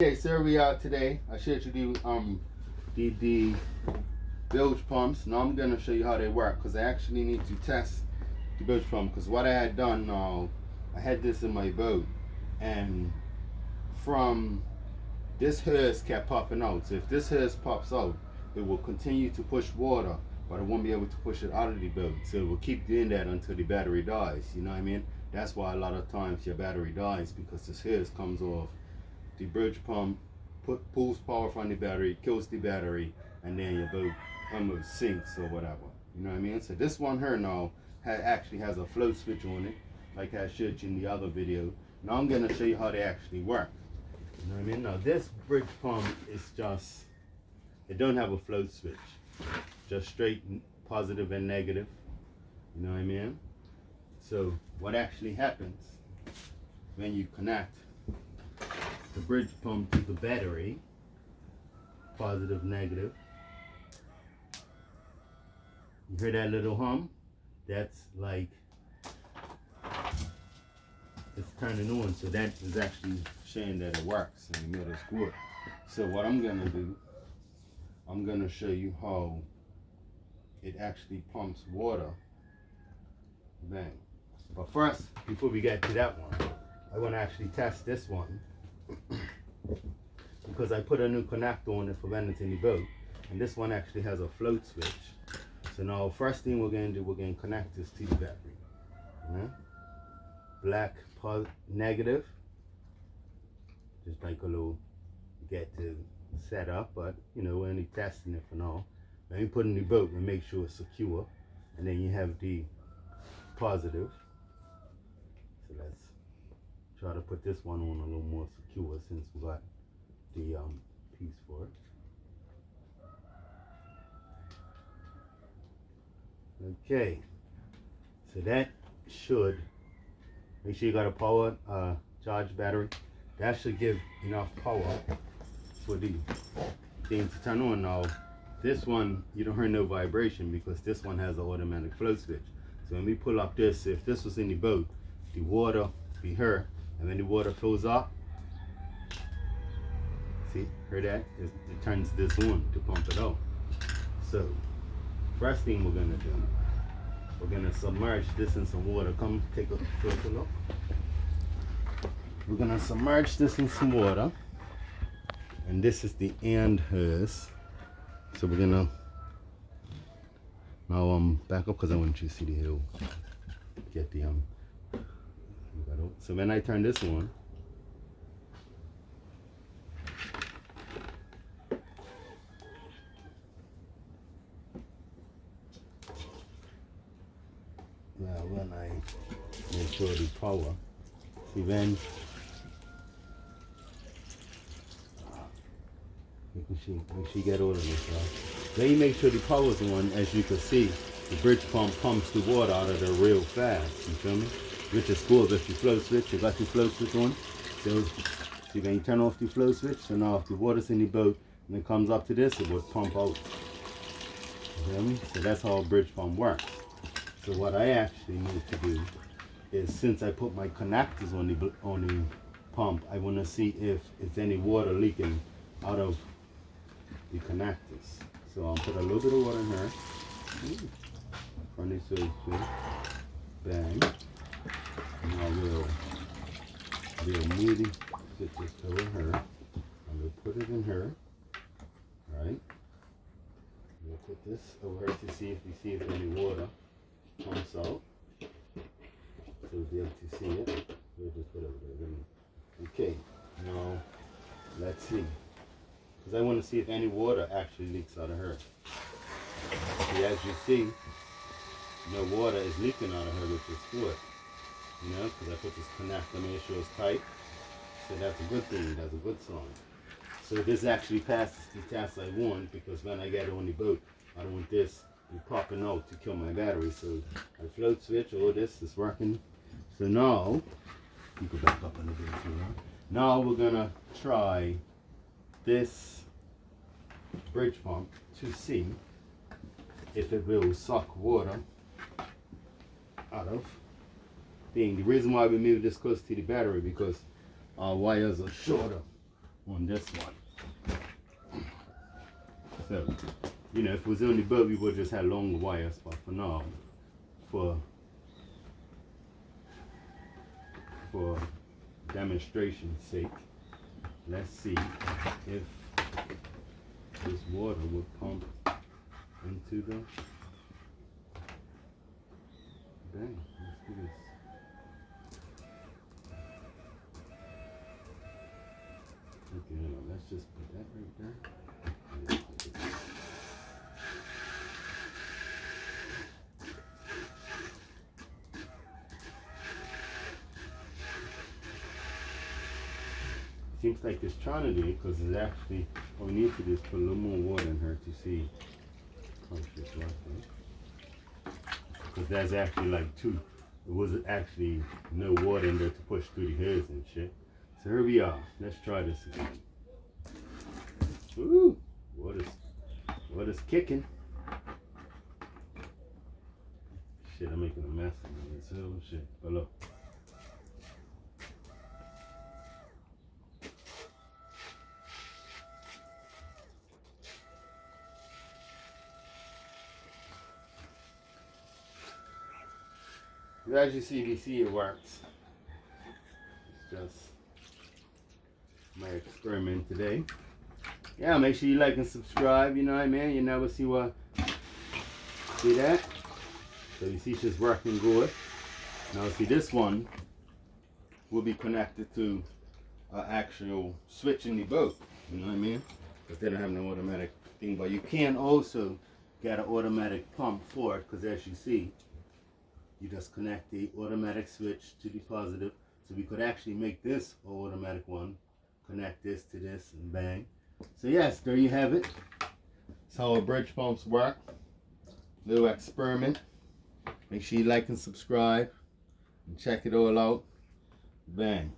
Okay, so here we are today. I showed you the bilge pumps. Now I'm gonna show you how they work because I actually need to test the bilge pump because what I had done now, I had this in my boat and from this hose kept popping out. So if this hose pops out, it will continue to push water, but it won't be able to push it out of the boat. So it will keep doing that until the battery dies. You know what I mean? That's why a lot of times your battery dies because this hose comes off. The bridge pump pulls power from the battery, kills the battery, and then your boat almost sinks or whatever. You know what I mean? So this one here now actually has a float switch on it, like I showed you in the other video. Now I'm gonna show you how they actually work. You know what I mean? Now this bridge pump is just, it don't have a float switch, just straight positive and negative. You know what I mean? So what actually happens when you connect the bridge pump to the battery, positive, negative. You hear that little hum? That's like it's turning on, so that is actually showing that it works and the motor's good. So what I'm gonna do, I'm gonna show you how it actually pumps water. Bang. But first, before we get to that one, I want to actually test this one because I put a new connector on it for when it's in the boat, and this one actually has a float switch. So now first thing we're going to do, we're going to connect this to the battery. Black negative, just like a little get to set up, but you know, we're only testing it for now. Let me put it in the boat and make sure it's secure, and then you have the positive. So let's try to put this one on a little more secure since we got the piece for it. Okay, so that should, make sure you got a power charged battery. That should give enough power for the thing to turn on. Now this one, you don't hear no vibration because this one has an automatic float switch. So when we pull up this, if this was in the boat, the water be here, and when the water fills up, see, hear that? It turns this on to pump it out. So first thing we're gonna do, we're gonna submerge this in some water. Come take a closer look. We're gonna submerge this in some water, and this is the end hose. So we're gonna now back up because I want you to see the hill. Get the so when I turn this on, when I make sure the power, see when make sure you get all of this right. Then you make sure the power's on. As you can see, the bridge pump pumps the water out of there real fast. You feel me? Which is cool. If you float switch, you got the float switch on. So see when you turn off the float switch, so now if the water's in the boat and it comes up to this, it would pump out. You feel me? So that's how a bridge pump works. So what I actually need to do is, since I put my connectors on the pump, I want to see if it's any water leaking out of the connectors. So I'll put a little bit of water in here. From this way, bang. And we'll immediately get this over here. And we'll put it in here. Right? We'll put this over here to see if any water comes out. So we'll be able to see it. We'll just put it over there. Okay, now let's see. Because I want to see if any water actually leaks out of her. See, as you see, no water is leaking out of her, which is good. You know, because I put this connector, make sure it's tight. So that's a good thing, that's a good sign. So this actually passes the test I want, because when I get it on the boat, I don't want this to be popping out to kill my battery. So I float switch, all this is working. So now, you go back up a little bit if you want. Now we're gonna try this bridge pump to see if it will suck water out of thing. The reason why we moved this close to the battery because our wires are shorter on this one. So, you know, if it was on the boat, we would just have longer wires, but for now, for demonstration's sake, let's see if this water would pump into the dang, let's do this. Okay, no, let's just put that right there. Seems like it's trying to do it because it's actually, all we need to do is put a little more water in her to see punch this right there. Because that's actually like two. It was actually no water in there to push through the hairs and shit. So here we are. Let's try this again. Ooh, water's kicking. Shit, I'm making a mess of this whole shit. But look. As you see it works. It's just my experiment today. Yeah, make sure you like and subscribe, you know what I mean? You never see that? So you see it's just working good. Now see this one will be connected to an actual switch in the boat, you know what I mean? Because they don't have no automatic thing, but you can also get an automatic pump for it, because as you see, you just connect the automatic switch to the positive. So we could actually make this an automatic one, connect this to this, and bang. So yes, there you have it. That's how our bridge pumps work. Little experiment. Make sure you like and subscribe and check it all out. Bang.